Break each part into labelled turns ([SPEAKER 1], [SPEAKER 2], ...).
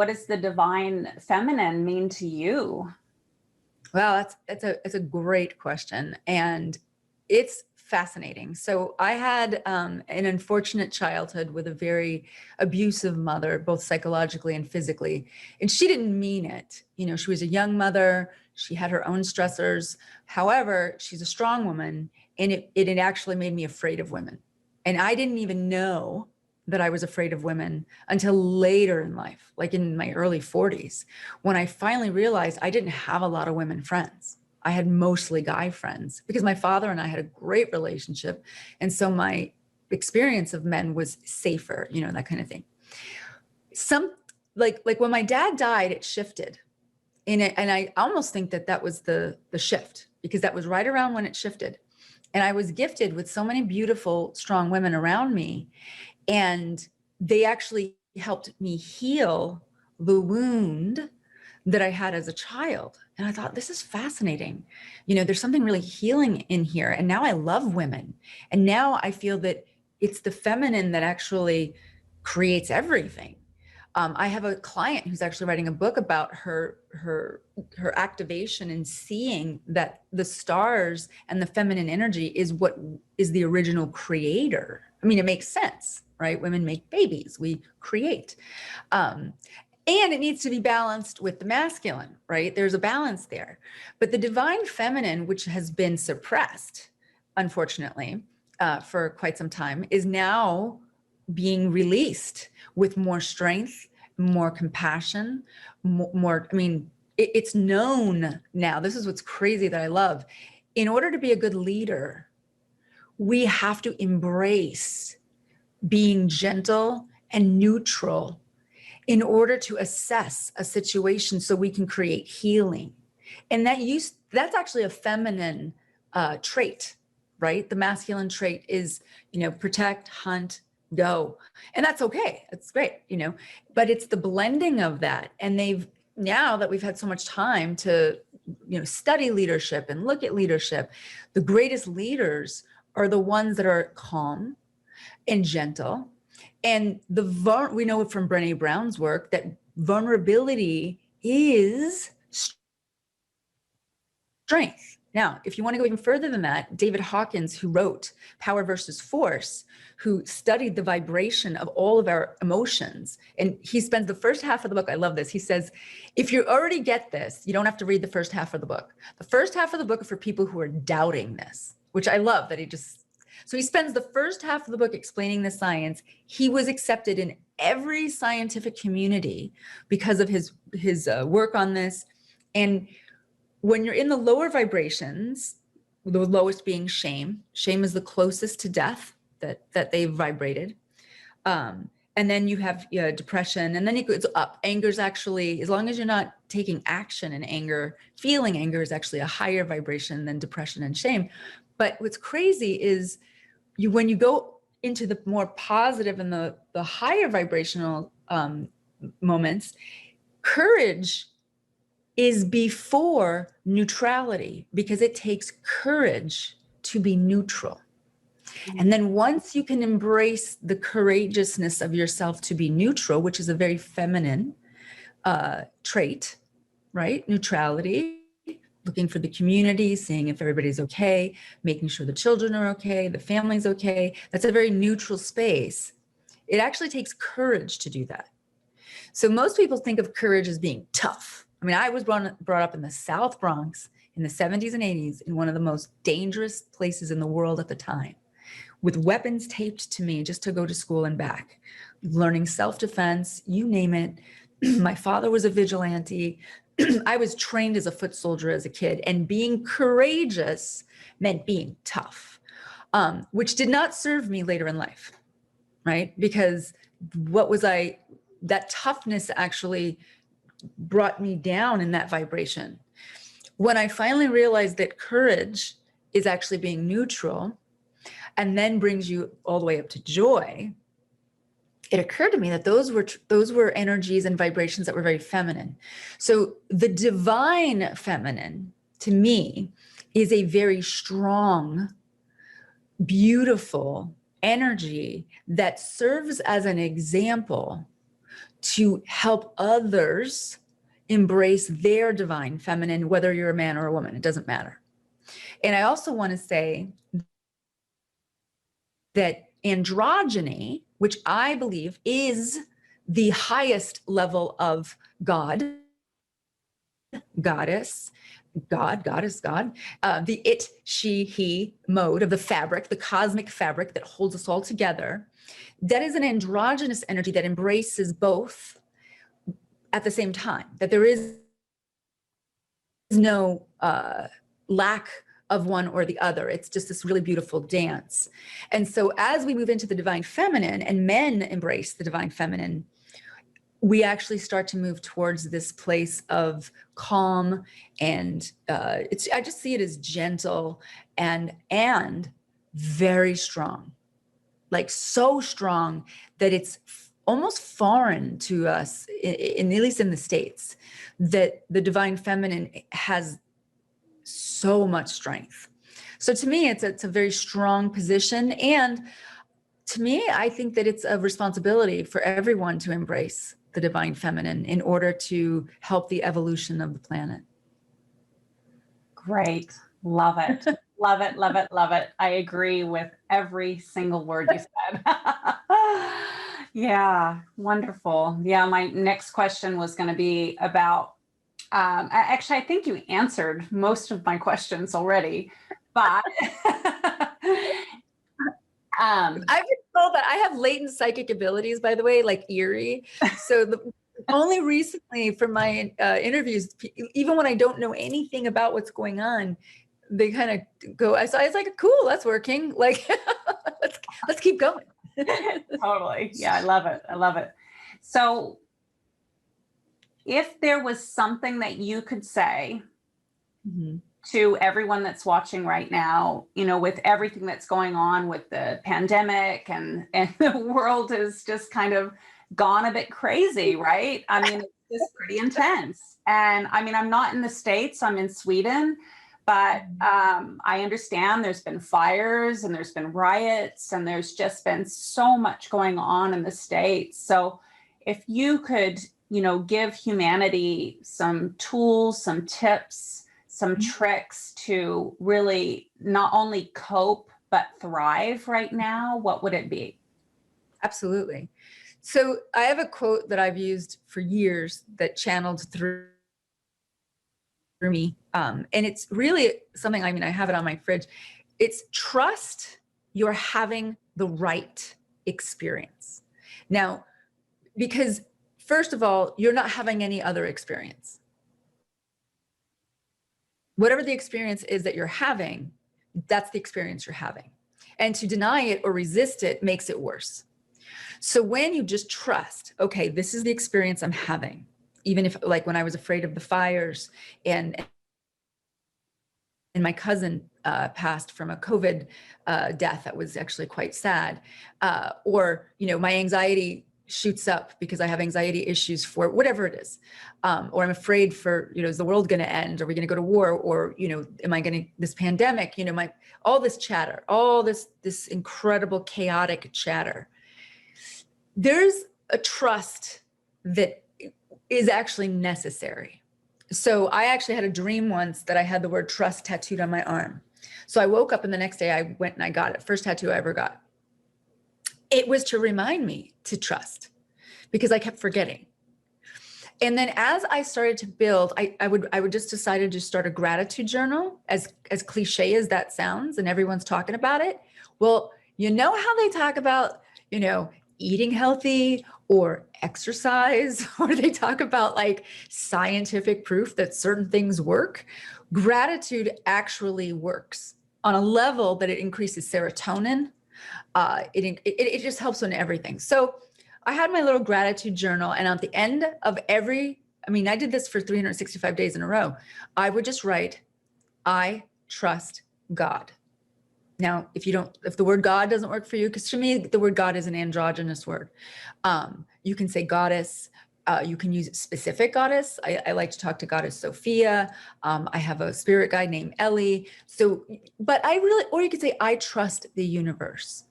[SPEAKER 1] what does the divine feminine mean to you?
[SPEAKER 2] Well, it's a great question, and it's fascinating. So I had an unfortunate childhood with a very abusive mother, both psychologically and physically, and she didn't mean it. You know, she was a young mother. She had her own stressors. However, she's a strong woman, and it actually made me afraid of women. And I didn't even know that I was afraid of women until later in life, like in my early 40s, when I finally realized I didn't have a lot of women friends. I had mostly guy friends because my father and I had a great relationship. And so my experience of men was safer, you know, that kind of thing. Like when my dad died, it shifted. And I almost think that was the shift, because that was right around when it shifted. And I was gifted with so many beautiful, strong women around me. And they actually helped me heal the wound that I had as a child. And I thought, this is fascinating. You know, there's something really healing in here. And now I love women. And now I feel that it's the feminine that actually creates everything. I have a client who's actually writing a book about her activation and seeing that the stars and the feminine energy is what is the original creator. I mean, it makes sense, right? Women make babies, we create. And it needs to be balanced with the masculine, right? There's a balance there. But the divine feminine, which has been suppressed, unfortunately, for quite some time, is now being released with more strength, more compassion, more, I mean, it's known now. This is what's crazy that I love. In order to be a good leader, we have to embrace being gentle and neutral in order to assess a situation so we can create healing. And that's actually a feminine trait, right? The masculine trait is, you know, protect, hunt, go. And that's okay. That's great, you know, but it's the blending of that. And now that we've had so much time to, you know, study leadership and look at leadership, the greatest leaders are the ones that are calm and gentle. And we know from Brené Brown's work that vulnerability is strength. Now, if you want to go even further than that, David Hawkins, who wrote Power versus Force, who studied the vibration of all of our emotions, and he spends the first half of the book, I love this, he says, if you already get this, you don't have to read the first half of the book. The first half of the book is for people who are doubting this, which I love that so he spends the first half of the book explaining the science. He was accepted in every scientific community because of his work on this. And when you're in the lower vibrations, the lowest being shame is the closest to death that they've vibrated. And then you have depression, and then it goes up. Anger is actually, as long as you're not taking action in anger, feeling anger is actually a higher vibration than depression and shame. But what's crazy is when you go into the more positive and the higher vibrational moments, courage is before neutrality, because it takes courage to be neutral. And then once you can embrace the courageousness of yourself to be neutral, which is a very feminine trait, right? Neutrality, looking for the community, seeing if everybody's okay, making sure the children are okay, the family's okay. That's a very neutral space. It actually takes courage to do that. So most people think of courage as being tough. I mean, I was brought up in the South Bronx in the 70s and 80s in one of the most dangerous places in the world at the time, with weapons taped to me just to go to school and back, learning self-defense, you name it. My father was a vigilante. I was trained as a foot soldier as a kid, and being courageous meant being tough, which did not serve me later in life, right? Because that toughness actually brought me down in that vibration. When I finally realized that courage is actually being neutral and then brings you all the way up to joy, it occurred to me that those were energies and vibrations that were very feminine. So the divine feminine, to me, is a very strong, beautiful energy that serves as an example to help others embrace their divine feminine, whether you're a man or a woman, it doesn't matter. And I also want to say that androgyny, which I believe is the highest level of God, goddess, God, goddess, God, the it, she, he mode of the fabric, the cosmic fabric that holds us all together, that is an androgynous energy that embraces both at the same time, that there is no lack of one or the other. It's just this really beautiful dance. And so as we move into the divine feminine and men embrace the divine feminine, we actually start to move towards this place of calm, and I just see it as gentle and very strong, like so strong that it's almost foreign to us, at least in the States, that the divine feminine has so much strength. So to me, it's a very strong position. And to me, I think that it's a responsibility for everyone to embrace the divine feminine in order to help the evolution of the planet.
[SPEAKER 1] Great. Love it. Love it. Love it. Love it. I agree with every single word you said. Yeah. Wonderful. Yeah. My next question was going to be about, actually, I think you answered most of my questions already, but
[SPEAKER 2] I've been told that I have latent psychic abilities, by the way, like eerie. So only recently for my interviews, even when I don't know anything about what's going on, they kind of go, I was like, cool, that's working. Like, let's keep going.
[SPEAKER 1] Totally. Yeah, I love it. I love it. So if there was something that you could say to everyone that's watching right now, you know, with everything that's going on with the pandemic and the world has just kind of gone a bit crazy, right? I mean, it's just pretty intense. And I mean, I'm not in the States, I'm in Sweden, but I understand there's been fires and there's been riots and there's just been so much going on in the States. So if you could, you know, give humanity some tools, some tips, some tricks to really not only cope, but thrive right now, what would it be?
[SPEAKER 2] Absolutely. So I have a quote that I've used for years that channeled through me. And it's really something, I mean, I have it on my fridge. It's trust you're having the right experience. Now, because first of all, you're not having any other experience. Whatever the experience is that you're having, that's the experience you're having. And to deny it or resist it makes it worse. So when you just trust, okay, this is the experience I'm having, even if, like when I was afraid of the fires and my cousin passed from a COVID death that was actually quite sad, or, you know, my anxiety shoots up because I have anxiety issues for whatever it is, or I'm afraid for, you know, is the world going to end? Are we going to go to war? Or, you know, am I going to, this pandemic, you know, all this chatter, all this incredible chaotic chatter. There's a trust that is actually necessary. So I actually had a dream once that I had the word trust tattooed on my arm. So I woke up and the next day I went and I got it. First tattoo I ever got. It was to remind me to trust because I kept forgetting. And then as I started to build, I would just decided to start a gratitude journal, as cliche as that sounds, and everyone's talking about it. Well, you know how they talk about, you know, eating healthy or exercise, or they talk about like scientific proof that certain things work. Gratitude actually works on a level that it increases serotonin. It just helps on everything. So I had my little gratitude journal, and at the end of I did this for 365 days in a row. I would just write, I trust God. Now, if the word God doesn't work for you, because to me, the word God is an androgynous word. You can say goddess. You can use specific goddess. I like to talk to Goddess Sophia. I have a spirit guide named Ellie. So, or you could say, I trust the universe.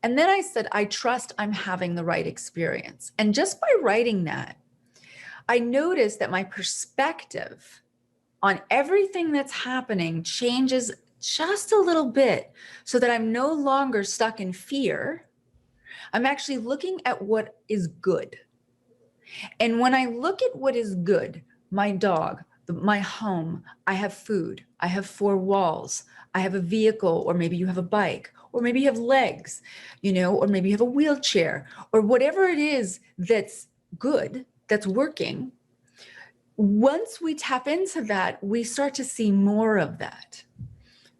[SPEAKER 2] And then I said, I trust I'm having the right experience. And just by writing that, I noticed that my perspective on everything that's happening changes just a little bit, so that I'm no longer stuck in fear. I'm actually looking at what is good. And when I look at what is good, my dog, my home, I have food, I have 4 walls, I have a vehicle, or maybe you have a bike, or maybe you have legs, or maybe you have a wheelchair, or whatever it is that's good, that's working. Once we tap into that, we start to see more of that.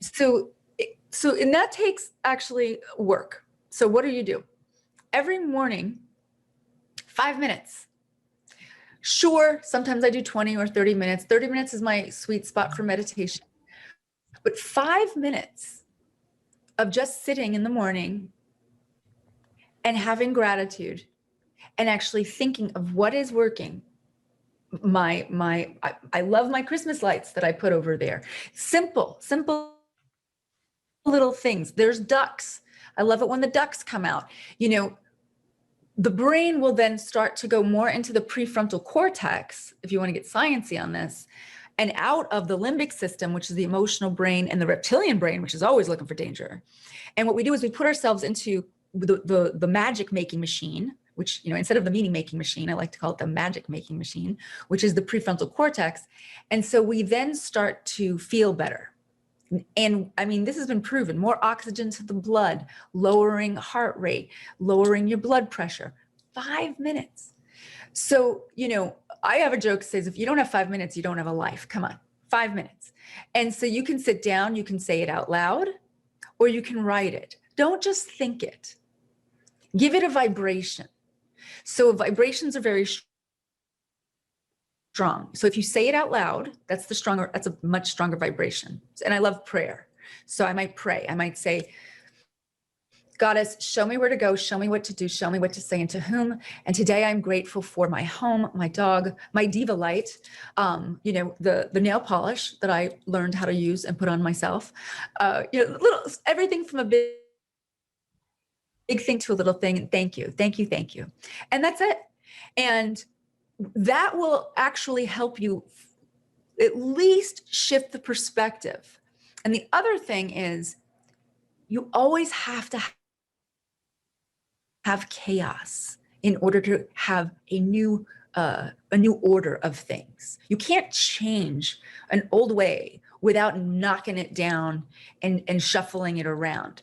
[SPEAKER 2] So, and that takes actually work. So what do? Every morning, 5 minutes. Sure, sometimes I do 20 or 30 minutes. 30 minutes is my sweet spot for meditation. But 5 minutes of just sitting in the morning and having gratitude and actually thinking of what is working. I love my Christmas lights that I put over there. Simple little things. There's ducks. I love it when the ducks come out. The brain will then start to go more into the prefrontal cortex, if you want to get sciencey on this, and out of the limbic system, which is the emotional brain, and the reptilian brain, which is always looking for danger. And what we do is we put ourselves into the magic making machine, which, instead of the meaning making machine, I like to call it the magic making machine, which is the prefrontal cortex. And so we then start to feel better. And I mean, this has been proven: more oxygen to the blood, lowering heart rate, lowering your blood pressure. 5 minutes. So, I have a joke that says, if you don't have 5 minutes, you don't have a life. Come on, 5 minutes. And so you can sit down, you can say it out loud, or you can write it. Don't just think it. Give it a vibration. So vibrations are very strong. So if you say it out loud, that's a much stronger vibration. And I love prayer. So I might pray. I might say, Goddess, show me where to go, show me what to do, show me what to say and to whom. And today I'm grateful for my home, my dog, my diva light, the nail polish that I learned how to use and put on myself. Everything from a big thing to a little thing. Thank you. And that's it. And that will actually help you at least shift the perspective. And the other thing is, you always have to have chaos in order to have a new order of things. You can't change an old way without knocking it down and shuffling it around.